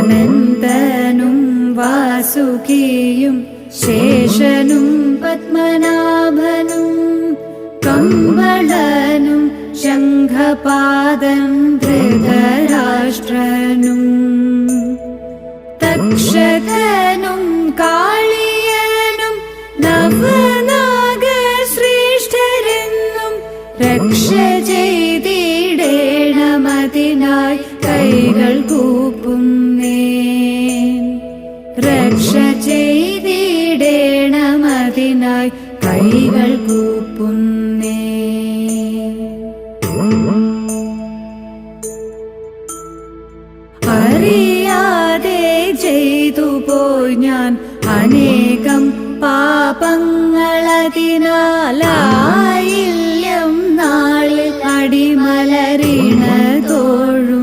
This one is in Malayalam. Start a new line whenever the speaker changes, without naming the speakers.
അനന്തനും വാസുകിയും ശേഷനും പത്മനാഭനും കമ്പളനും ശംഖപാദൻ ധൃതരാഷ്ട്രനും തക്ഷകനും കാളിയനും നവനാഗശ്രേഷ്ഠരെന്നും രക്ഷ ചെയ്തിടേണമതിനായി കൈകൾ കൂപ്പുന്നേ. രക്ഷ ചെയ്തിടേണമതിനായി കൈകൾ കൂപ്പുന്നേ. അറിയാതെ ചെയ്തു പോയി ഞാൻ അനേകം പാപങ്ങളതിനാലായില്യം നാളിൽ അടിമലരിണ തോഴു